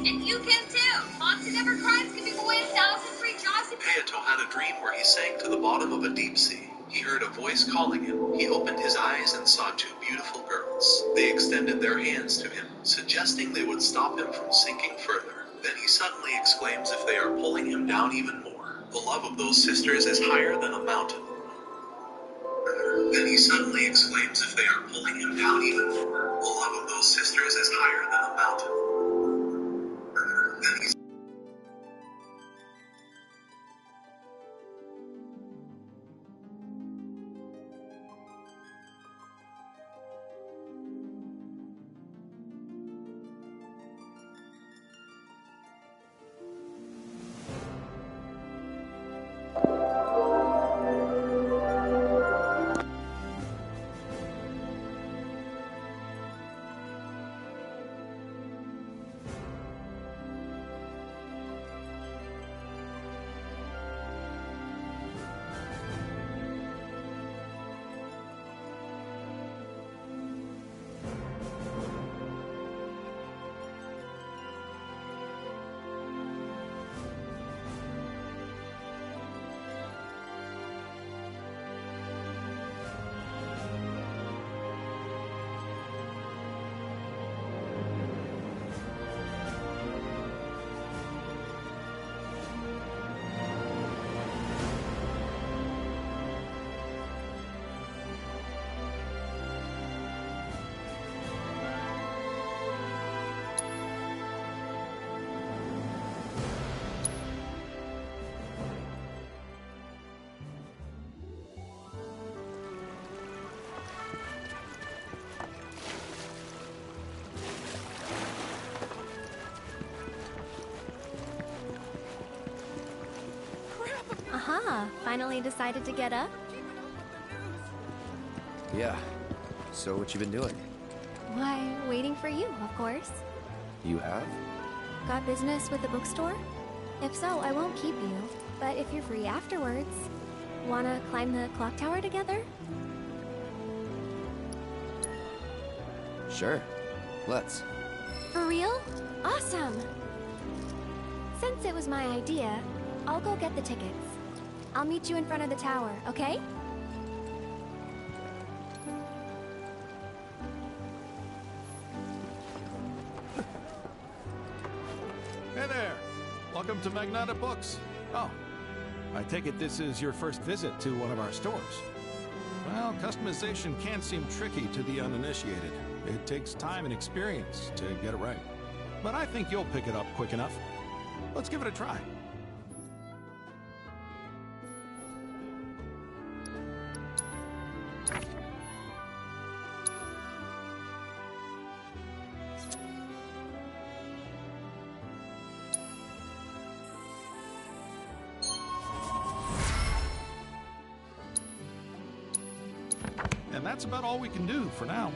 And you can too. Monster Never Cries can give away 1,000 free jobs. Hayato had a dream where he sank to the bottom of a deep sea. He heard a voice calling him. He opened his eyes and saw two beautiful girls. They extended their hands to him, suggesting they would stop him from sinking further. Then he suddenly exclaims if they are pulling him down even more. The love of those sisters is higher than a mountain. Then he suddenly exclaims if they are pulling him down even more. The love of those sisters is higher than a mountain. Then he Aha, finally decided to get up? Yeah. So what you been doing? Why, waiting for you, of course. You have? Got business with the bookstore? If so, I won't keep you. But if you're free afterwards, wanna climb the clock tower together? Sure. Let's. For real? Awesome! Since it was my idea, I'll go get the tickets. I'll meet you in front of the tower, okay? Hey there! Welcome to Magnata Books. Oh, I take it this is your first visit to one of our stores. Well, customization can seem tricky to the uninitiated. It takes time and experience to get it right. But I think you'll pick it up quick enough. Let's give it a try. And that's about all we can do for now.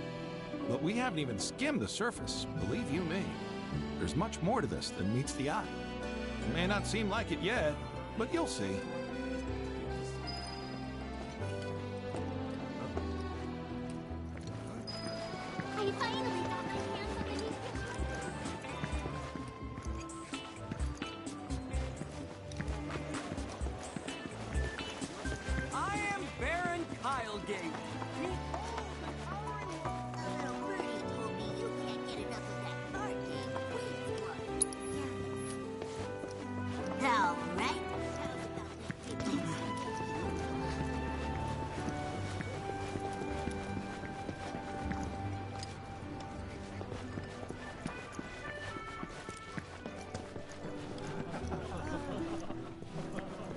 But we haven't even skimmed the surface, believe you me. There's much more to this than meets the eye. It may not seem like it yet, but you'll see. I finally got my hands on these pictures. I am Baron Kylegate. Behold the towering Little birdie told me you can't get enough of that card game. Wait, what? Yeah. All right.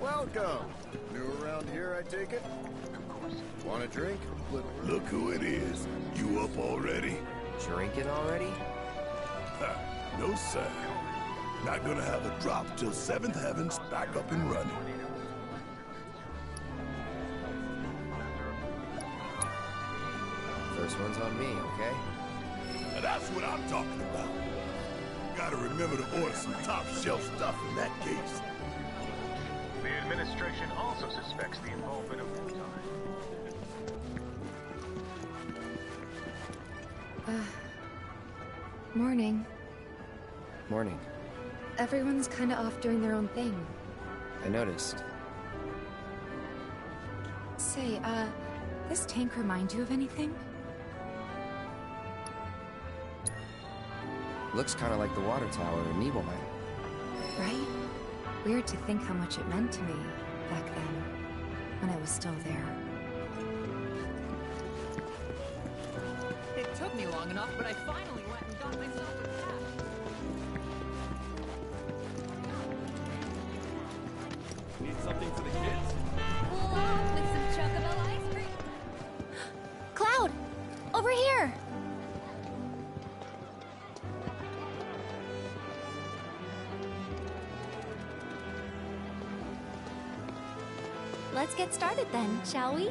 Welcome. New around here, I take it? Of course. Want a drink? Look who it is. You up already? Drinking already? No, sir. Not gonna have a drop till 7th Heaven's back up and running. First one's on me, okay? Now that's what I'm talking about. Gotta remember to order some top shelf stuff in that case. The administration also suspects the involvement of Wutai. Morning. Morning. Everyone's kinda off doing their own thing. I noticed. Say, this tank remind you of anything? Looks kind of like the water tower in Nibelheim. Right? Weird to think how much it meant to me back then, when I was still there. It took me long enough, but I finally went and got myself a cat. Need something for the kids? Cool off with some chocobo ice cream. Cloud! Over here! Let's get started then, shall we?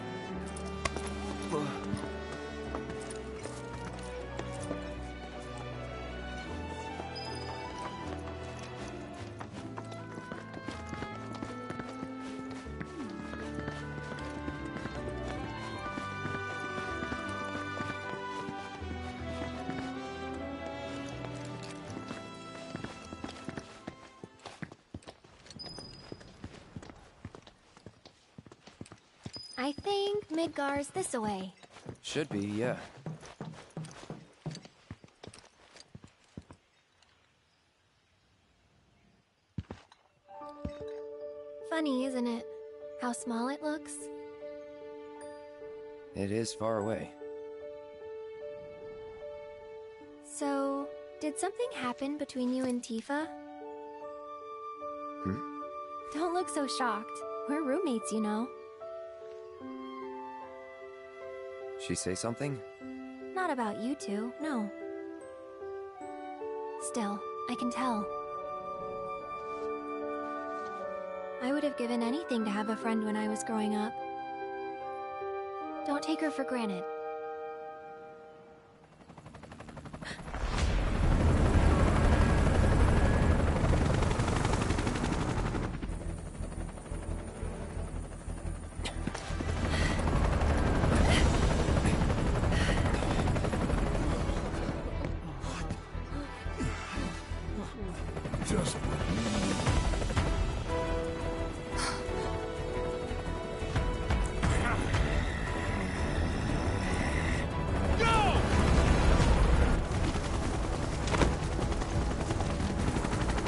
I think Midgar's this away. Should be, yeah. Funny, isn't it? How small it looks? It is far away. So, did something happen between you and Tifa? Don't look so shocked. We're roommates, you know. She say something? Not about you two, no. Still, I can tell. I would have given anything to have a friend when I was growing up. Don't take her for granted. Just... Go!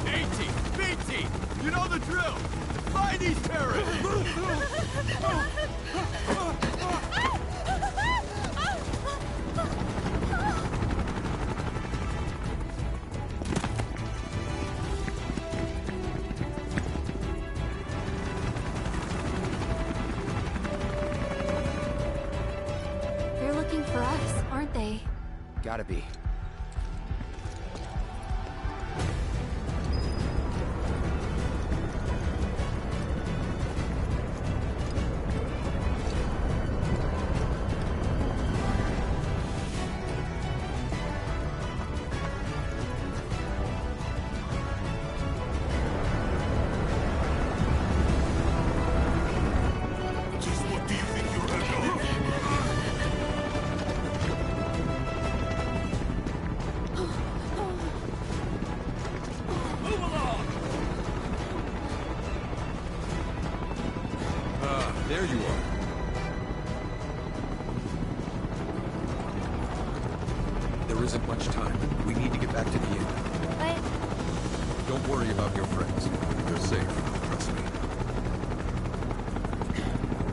A-team, B-team, you know the drill. Find these terrorists! They're looking for us, aren't they? Gotta be. Just what do you think you're gonna do? Move along! There you are. There isn't much time. We need to get back to the inn. But Don't worry about your friends. They're safe. Trust me.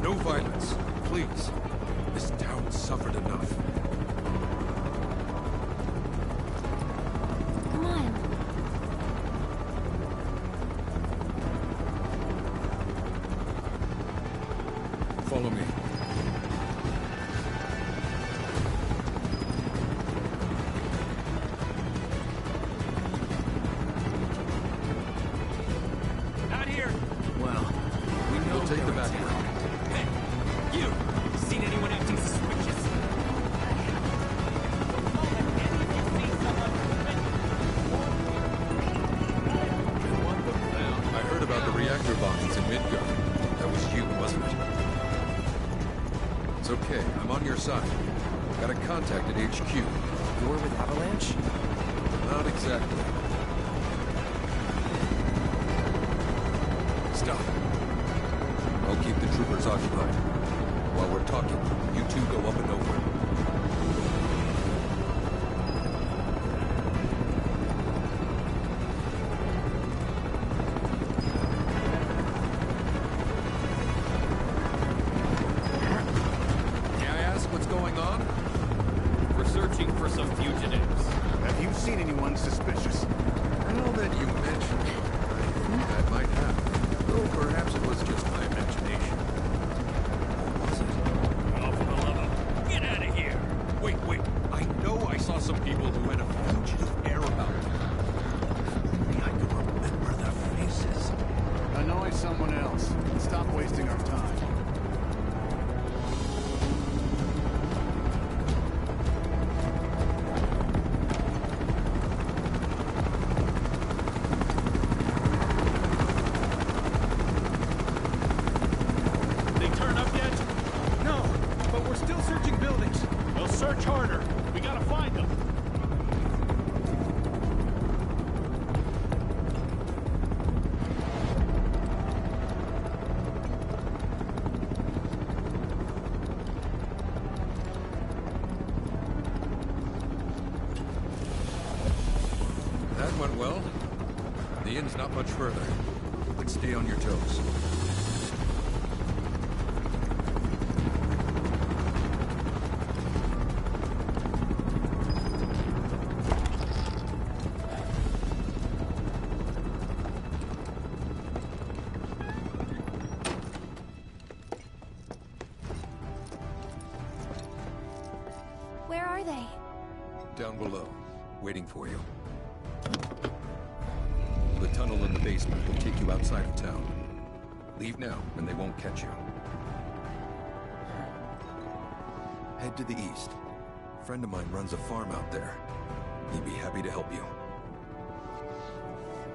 No violence, please. This town suffered enough. come on. Follow me. Not here. Well, we know We'll take they're the back attacked. road. Hey, you! Seen anyone acting suspicious? I heard about the reactor bombings in Midgard. That was you, wasn't it? It's okay. I'm on your side. Got a contact at HQ. You were with Avalanche? Not exactly. stop. I'll keep the troopers occupied. While we're talking, you two go up and over. May I ask what's going on? We're searching for some fugitives. Have you seen anyone suspicious? Now that you mention it, I think I might have. Though perhaps it was just my imagination. Or was it? Oh, for the love of... Get out of here! Wait. I know I saw some people who had a fugitive air about them. Maybe I could remember their faces. Annoy someone else. Stop wasting our time. They turn up yet? No, but we're still searching buildings. We'll search harder. We gotta find them. That went well. The inn's not much further, but stay on your toes. Where are they? Down below, waiting for you. The tunnel in the basement will take you outside of town. Leave now, and they won't catch you. Head to the east. A friend of mine runs a farm out there. He'd be happy to help you.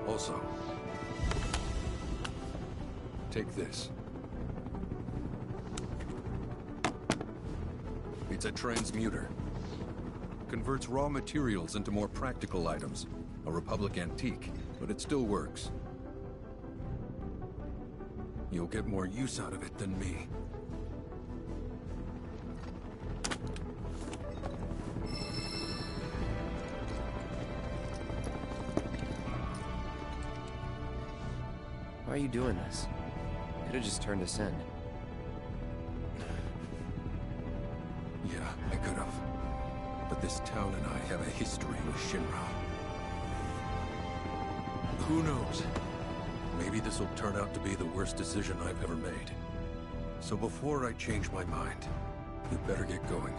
Also, take this. It's a transmuter. Converts raw materials into more practical items. A Republic antique, but it still works. You'll get more use out of it than me. Why are you doing this? Could have just turned us in. Yeah, I could have. But this town and I have a history with Shinra. Who knows? Maybe this will turn out to be the worst decision I've ever made. So before I change my mind, you better get going.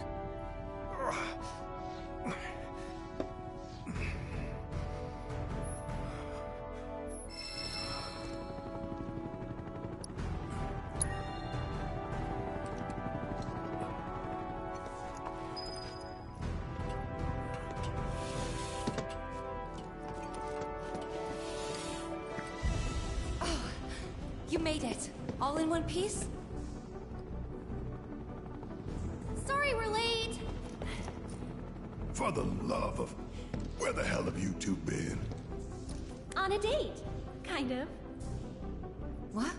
You made it. All in one piece? Sorry we're late. For the love of... Where the hell have you two been? On a date. Kind of. What?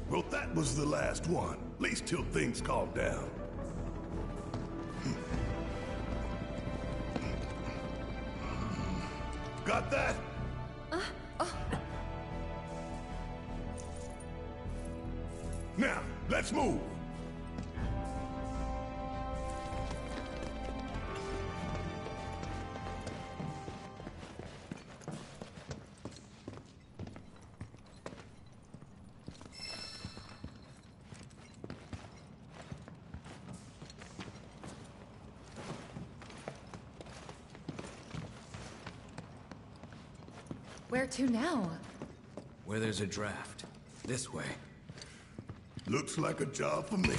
Well, that was the last one. At least till things calm down. Got that? Now, let's move. Where to now? Where there's a draft. This way. Looks like a job for me.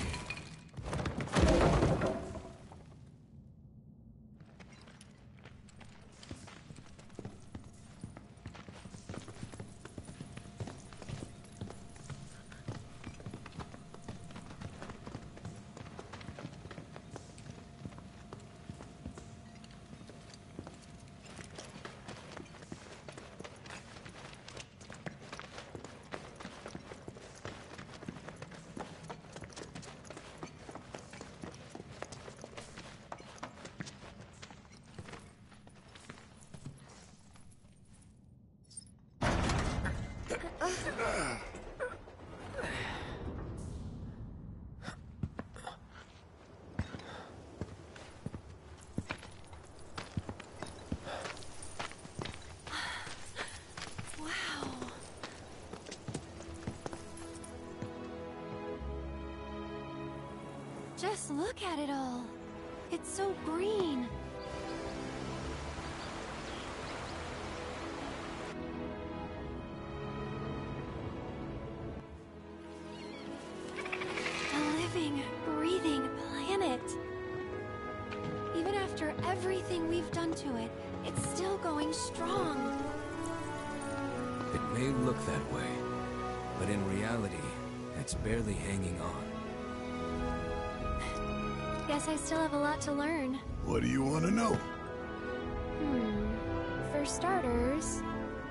Look at it all. It's so green. A living, breathing planet. Even after everything we've done to it, it's still going strong. It may look that way, but in reality, it's barely hanging on. Guess I still have a lot to learn. What do you want to know? For starters,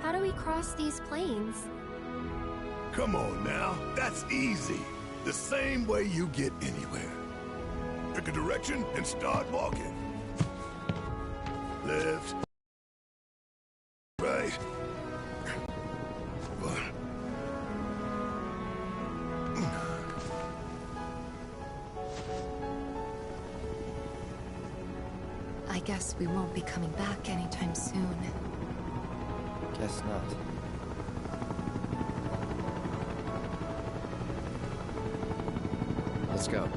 how do we cross these plains? Come on now, that's easy. The same way you get anywhere. Pick a direction and start walking. Left. Right. I guess we won't be coming back anytime soon. Guess not. Let's go.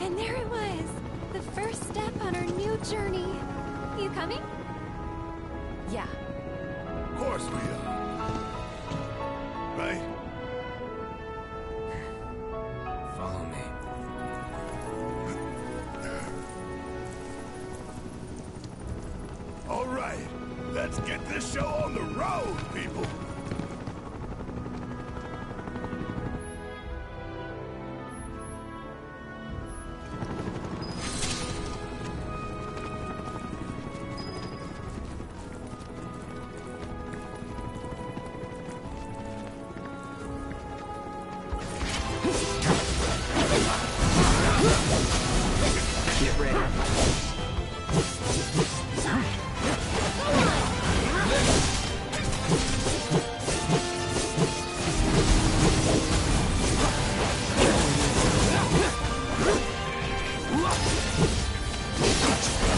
And there it was, the first step on our new journey. You coming? Yeah. Of course we are. Right? Follow me. All right, let's get this show on the road, people. Get ready.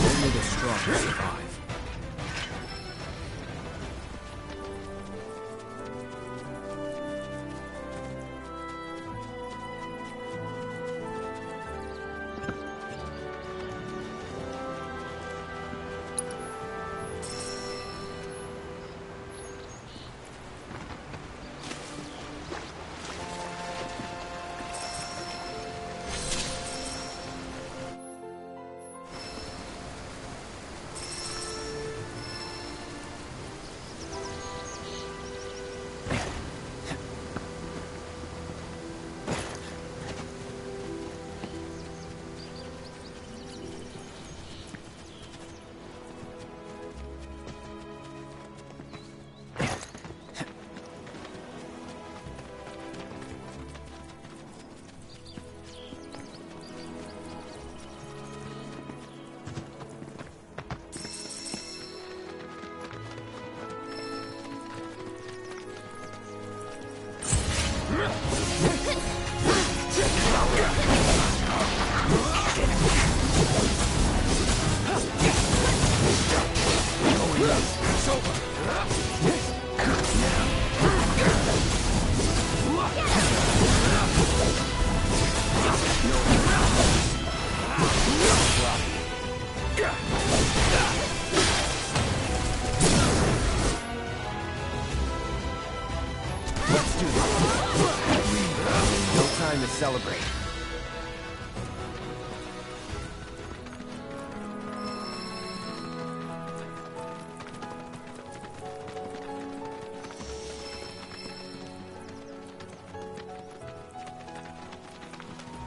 Only the strong survive. Let's do this. No time to celebrate.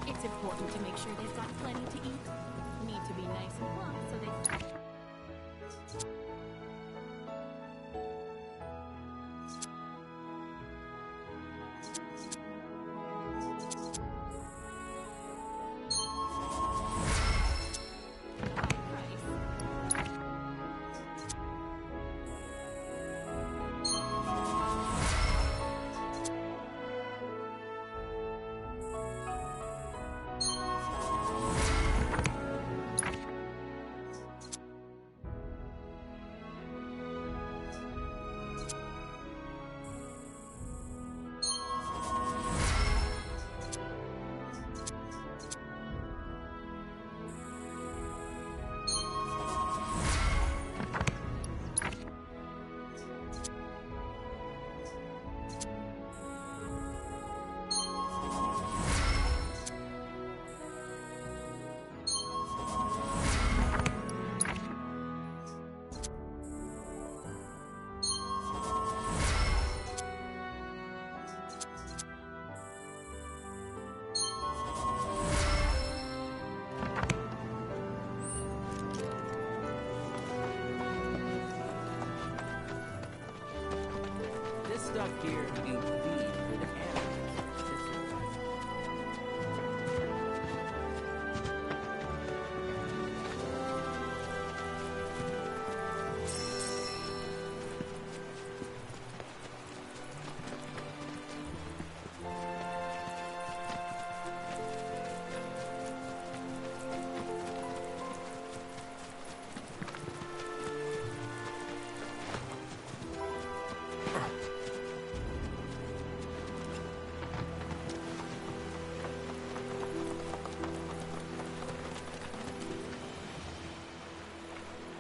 It's important to make sure they've got plenty to eat. Need to be nice and plump so they... out here to feed for the animals.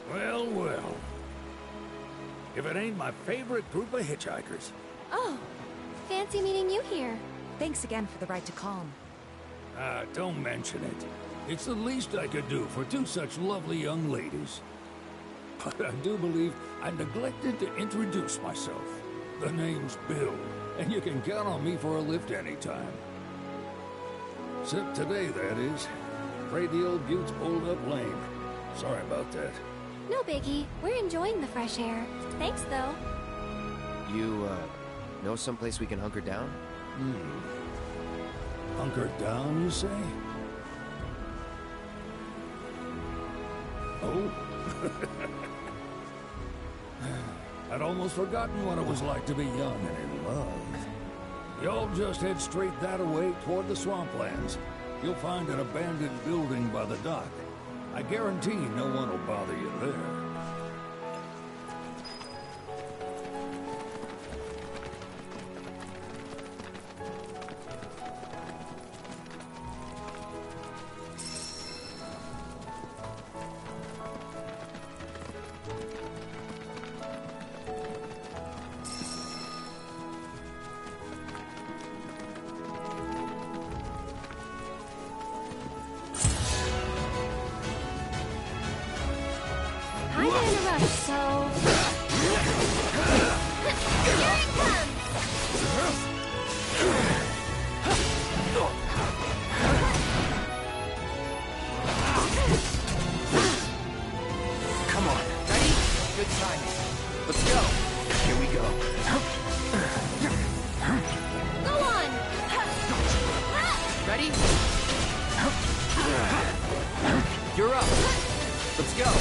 Well, well. If it ain't my favorite group of hitchhikers. Oh, fancy meeting you here. Thanks again for the ride to Calm. Ah, don't mention it. It's the least I could do for two such lovely young ladies. But I do believe I neglected to introduce myself. The name's Bill, and you can count on me for a lift anytime. Except today, that is. Afraid the old Butte's pulled up lame. Sorry about that. No biggie. We're enjoying the fresh air. Thanks, though. You, know someplace we can hunker down? Hunker down, you say? Oh? I'd almost forgotten what it was like to be young and in love. Y'all just head straight that away toward the swamplands. You'll find an abandoned building by the dock. I guarantee no one will bother you there. I'm in a rush, so... Here it comes! Come on, ready? Good timing. Let's go. Here we go. Go on! Ready? You're up. Let's go.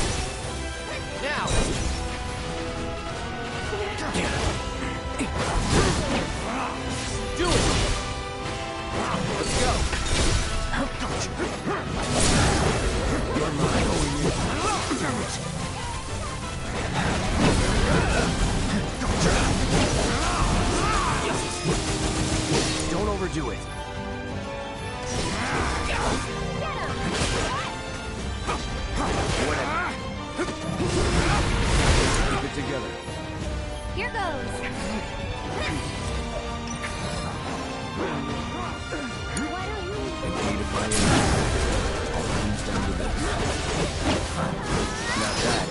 Now. Do it. Let's go. You're mine. Don't overdo it. Whatever. Keep it together. Here goes! And key to finding all comes down to this. Not that.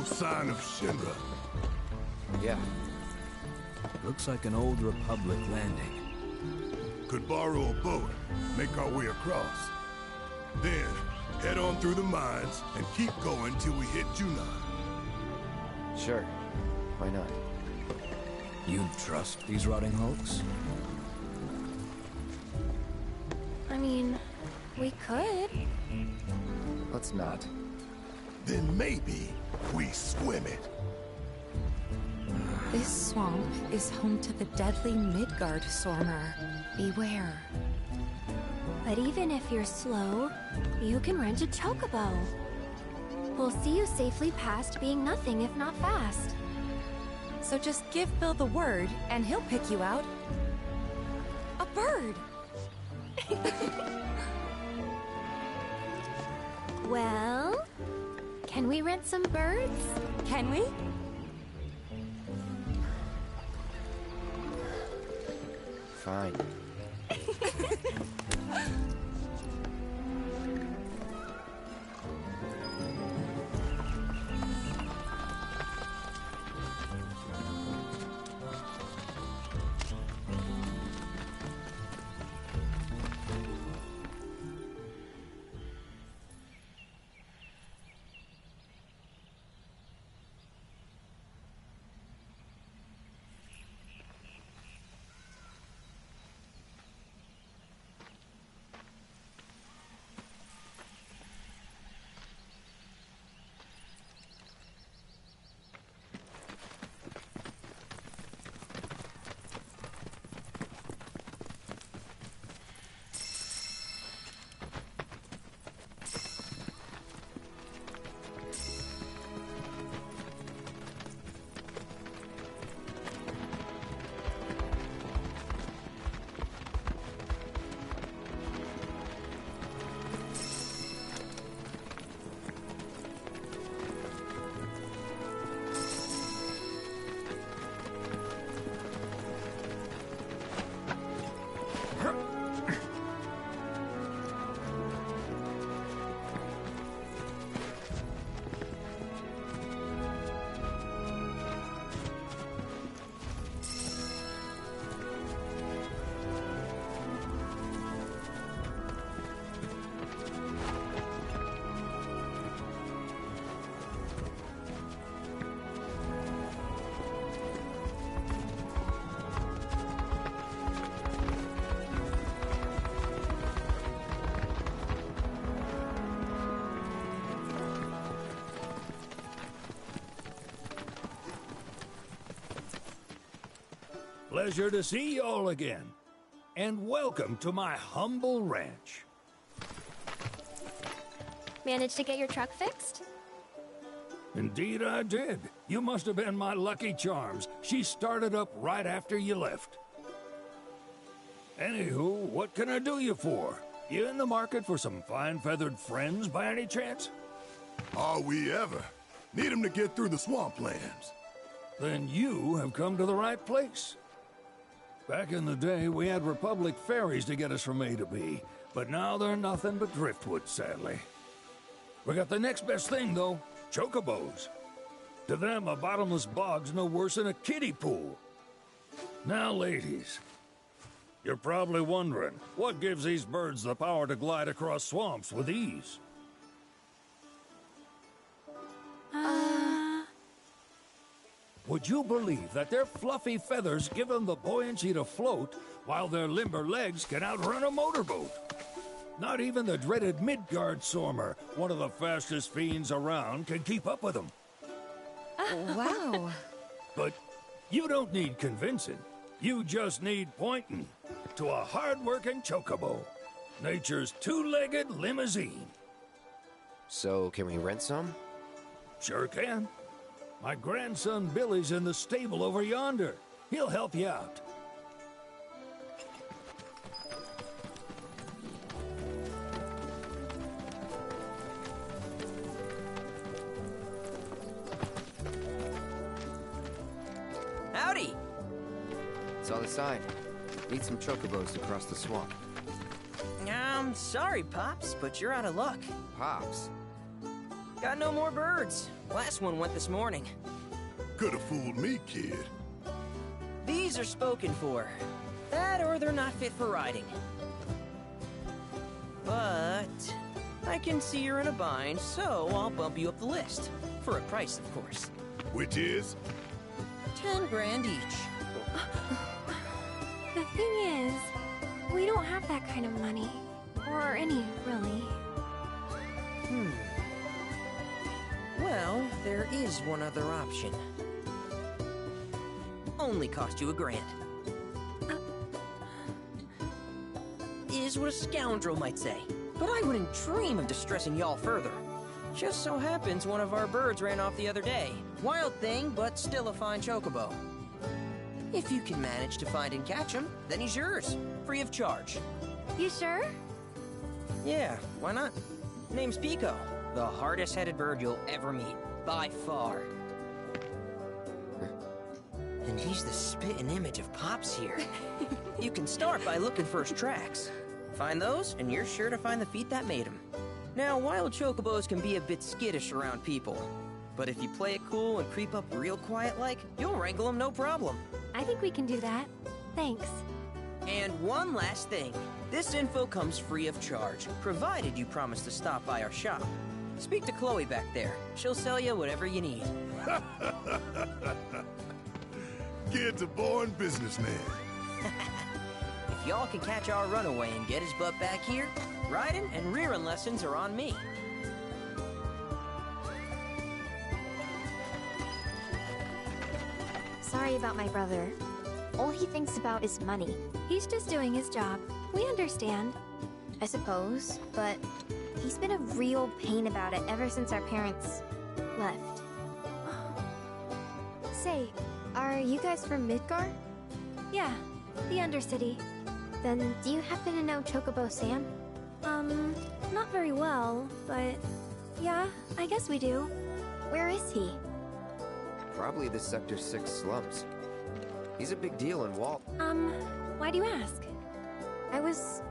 sign of Shinra. Yeah. Looks like an old Republic landing. Could borrow a boat, make our way across. Then, head on through the mines and keep going till we hit Junon. Sure. Why not? You trust these rotting hulks? I mean, we could. Let's not. Then maybe we swim it. This swamp is home to the deadly Midgard Sormer. Beware. But even if you're slow, you can rent a chocobo. We'll see you safely past being nothing if not fast. So just give Bill the word, and he'll pick you out. A bird! Well, can we rent some birds? Can we? Fine. Pleasure to see y'all again. And welcome to my humble ranch. Managed to get your truck fixed? Indeed I did. You must have been my lucky charms. She started up right after you left. Anywho, what can I do you for? You in the market for some fine-feathered friends by any chance? Are we ever? Need 'em to get through the swamplands. Then you have come to the right place. Back in the day, we had Republic ferries to get us from A to B, but now they're nothing but driftwood, sadly. We got the next best thing, though, chocobos. To them, a bottomless bog's no worse than a kiddie pool. Now, ladies, you're probably wondering, what gives these birds the power to glide across swamps with ease? Would you believe that their fluffy feathers give them the buoyancy to float, while their limber legs can outrun a motorboat? Not even the dreaded Midgard Sormer, one of the fastest fiends around, can keep up with them. Wow. But you don't need convincing. You just need pointing to a hard-working chocobo. Nature's two-legged limousine. So, can we rent some? Sure can. My grandson Billy's in the stable over yonder. He'll help you out. Howdy! Saw the sign. Need some chocobos to cross the swamp. Sorry, Pops, but you're out of luck. Pops? Got no more birds. Last one went this morning. Could have fooled me, kid. These are spoken for. That or they're not fit for riding. But I can see you're in a bind, so I'll bump you up the list. For a price, of course. Which is? 10 grand each. The thing is, we don't have that kind of money. Or any, really. Well, there is one other option. Only cost you $1,000. Is what a scoundrel might say. But I wouldn't dream of distressing y'all further. Just so happens one of our birds ran off the other day. Wild thing, but still a fine chocobo. If you can manage to find and catch him, then he's yours. Free of charge. You sure? Yeah, why not? Name's Pico. The hardest-headed bird you'll ever meet. By far. And he's the spitting image of Pops here. You can start by looking for his tracks. Find those, and you're sure to find the feet that made him. Now, wild chocobos can be a bit skittish around people. But if you play it cool and creep up real quiet-like, you'll wrangle them no problem. I think we can do that. Thanks. And one last thing. This info comes free of charge, provided you promise to stop by our shop. Speak to Chloe back there. She'll sell you whatever you need. Kid's a born businessman. If y'all can catch our runaway and get his butt back here, riding and rearing lessons are on me. Sorry about my brother. All he thinks about is money. He's just doing his job. We understand. I suppose, but he's been a real pain about it ever since our parents left. Say, are you guys from Midgar? Yeah, the Undercity. Then do you happen to know Chocobo Sam? Not very well, but yeah, I guess we do. Where is he? Probably the Sector 6 slums. He's a big deal in Walt. Why do you ask? I was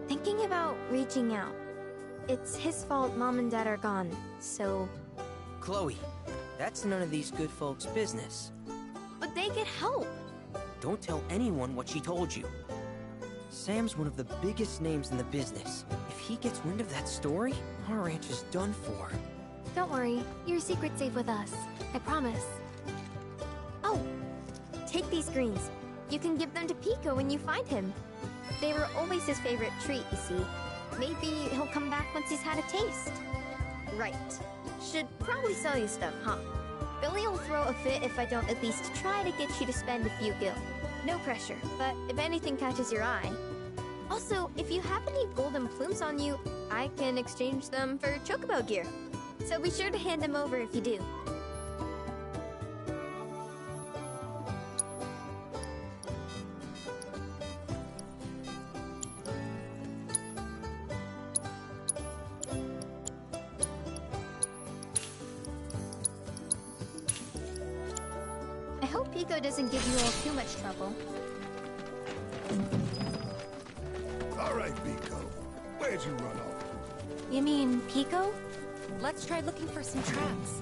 thinking about reaching out. It's his fault Mom and Dad are gone, so... Chloe, that's none of these good folks' business. But they get help! Don't tell anyone what she told you. Sam's one of the biggest names in the business. If he gets wind of that story, our ranch is done for. Don't worry, your secret's safe with us. I promise. Oh! Take these greens. You can give them to Pico when you find him. They were always his favorite treat, you see. Maybe he'll come back once he's had a taste. Right. Should probably sell you stuff, huh? Billy will throw a fit if I don't at least try to get you to spend a few gil. No pressure, but if anything catches your eye. Also, if you have any golden plumes on you, I can exchange them for chocobo gear. So be sure to hand them over if you do. I hope Pico doesn't give you all too much trouble. All right, Pico. Where'd you run off? You mean Pico? Let's try looking for some tracks.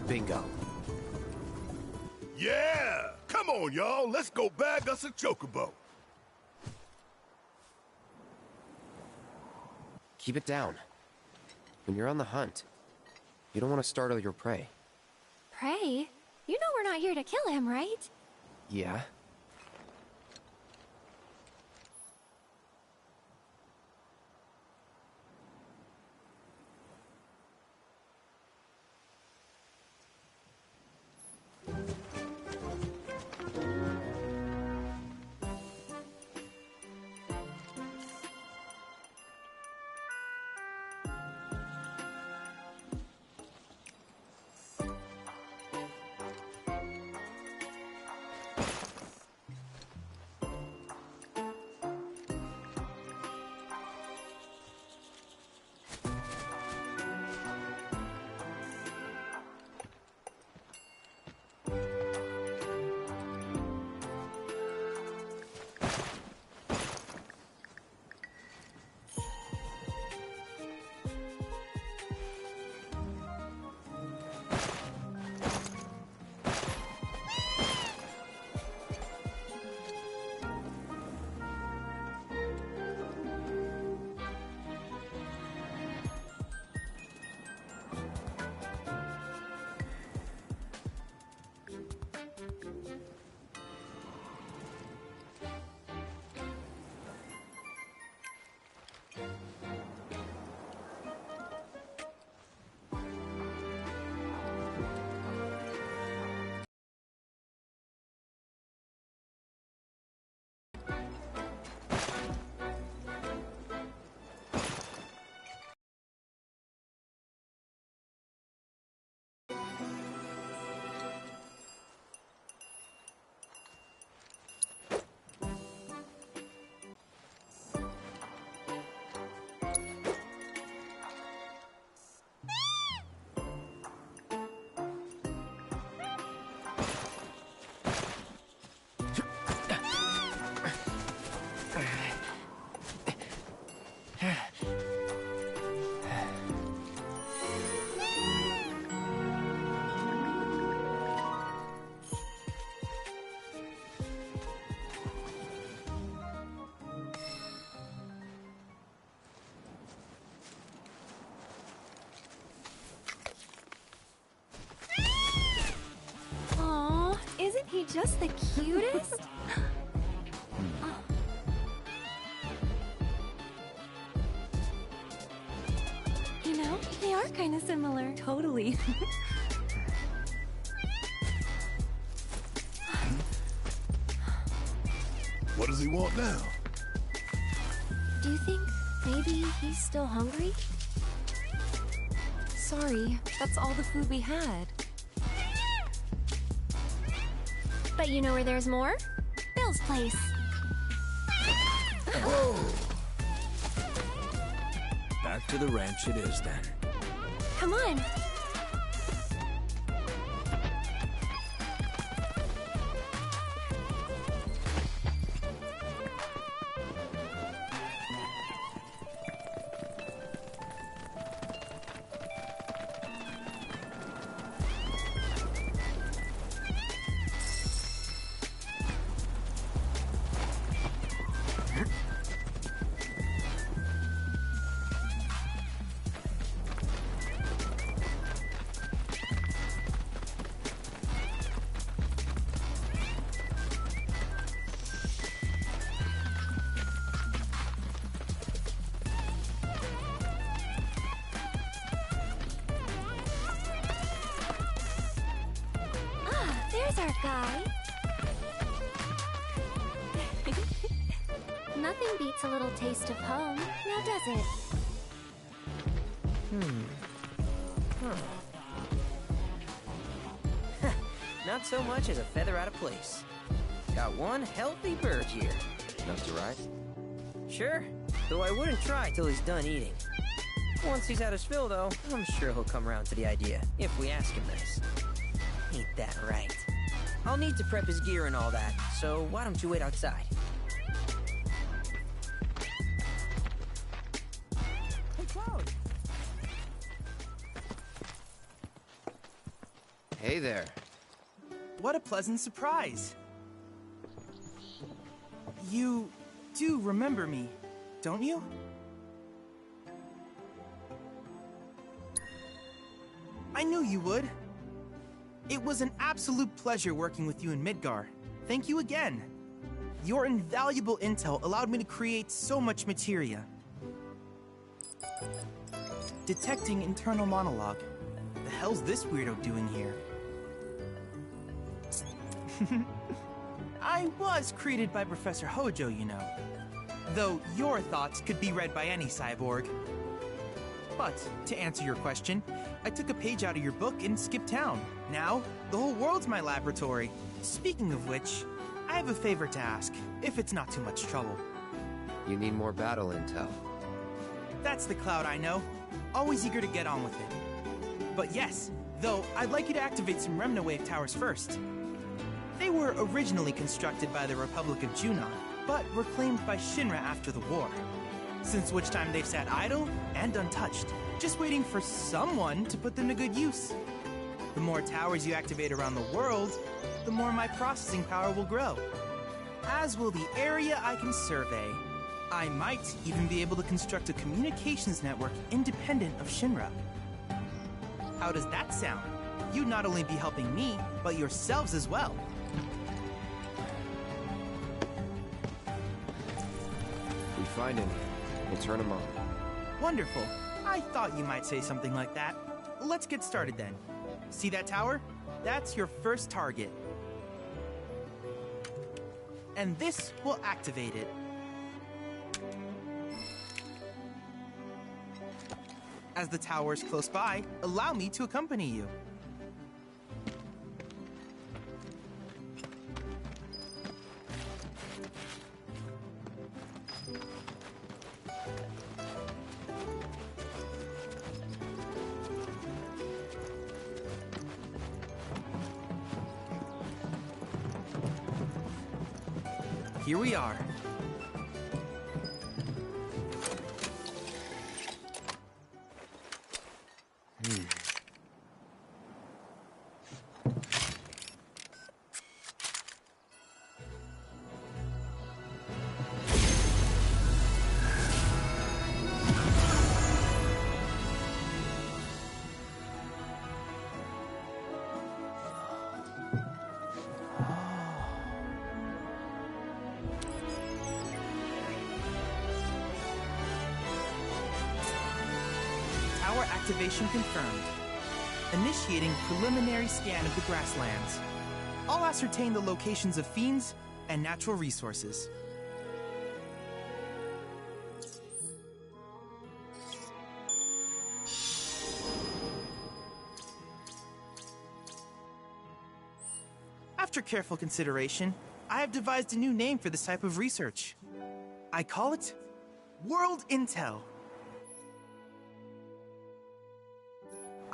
Bingo. Yeah! Come on, y'all. Let's go bag us a chocobo. Keep it down. When you're on the hunt, you don't want to startle your prey. Prey? You know we're not here to kill him, right? Yeah? Aw, isn't he just the cutest? You know, they are kind of similar. Totally. What does he want now? Do you think maybe he's still hungry? Sorry, that's all the food we had. But you know where there's more? Bill's place. Whoa! Back to the ranch it is then. Come on. There's our guy. Nothing beats a little taste of home, now does it? Not so much as a feather out of place. Got one healthy bird here. Enough to ride? Sure, though I wouldn't try till he's done eating. Once he's had his fill, though, I'm sure he'll come around to the idea, if we ask him nice. Ain't that right? I'll need to prep his gear and all that, so why don't you wait outside? Hey, Cloud! Hey there. What a pleasant surprise. You do remember me, don't you? I knew you would. It was an absolute pleasure working with you in Midgar. Thank you again. Your invaluable intel allowed me to create so much materia. Detecting internal monologue. The hell's this weirdo doing here? I was created by Professor Hojo, you know. Though your thoughts could be read by any cyborg. But, to answer your question, I took a page out of your book and skipped town. Now, the whole world's my laboratory. Speaking of which, I have a favor to ask, if it's not too much trouble. You need more battle intel. That's the Cloud I know. Always eager to get on with it. But yes, though I'd like you to activate some Remna Wave towers first. They were originally constructed by the Republic of Junon, but were claimed by Shinra after the war. Since which time they've sat idle and untouched, just waiting for someone to put them to good use. The more towers you activate around the world, the more my processing power will grow. As will the area I can survey. I might even be able to construct a communications network independent of Shinra. How does that sound? You'd not only be helping me, but yourselves as well. We find any, we'll turn them on. Wonderful. I thought you might say something like that. Let's get started then. See that tower? That's your first target. And this will activate it. As the tower's close by, allow me to accompany you. Here we are. Activation confirmed. Initiating preliminary scan of the grasslands. I'll ascertain the locations of fiends and natural resources. After careful consideration, I have devised a new name for this type of research. I call it World Intel.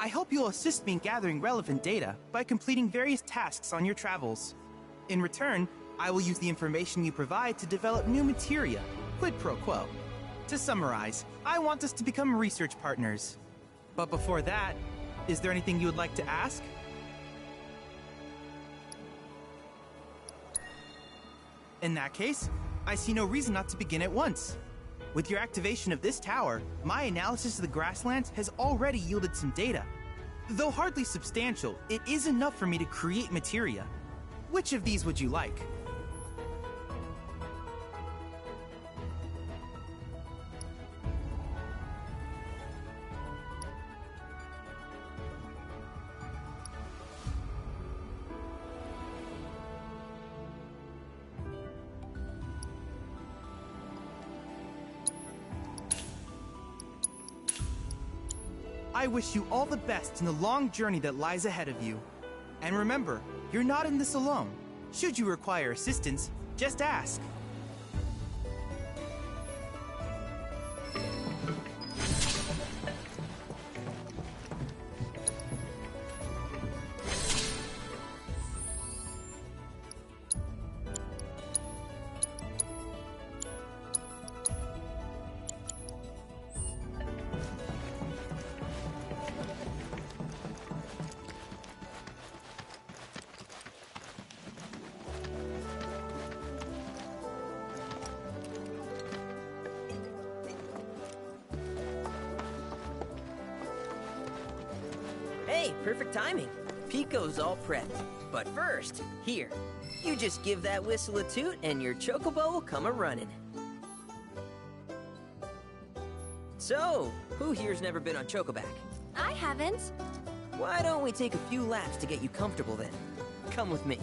I hope you'll assist me in gathering relevant data by completing various tasks on your travels. In return, I will use the information you provide to develop new materia, quid pro quo. To summarize, I want us to become research partners. But before that, is there anything you would like to ask? In that case, I see no reason not to begin at once. With your activation of this tower, my analysis of the grasslands has already yielded some data. Though hardly substantial, it is enough for me to create materia. Which of these would you like? I wish you all the best in the long journey that lies ahead of you. And remember, you're not in this alone. Should you require assistance, just ask. Hey, perfect timing. Pico's all prepped. But first, here, you just give that whistle a toot and your chocobo will come a-running. So, who here's never been on Chocoback? I haven't. Why don't we take a few laps to get you comfortable then? Come with me.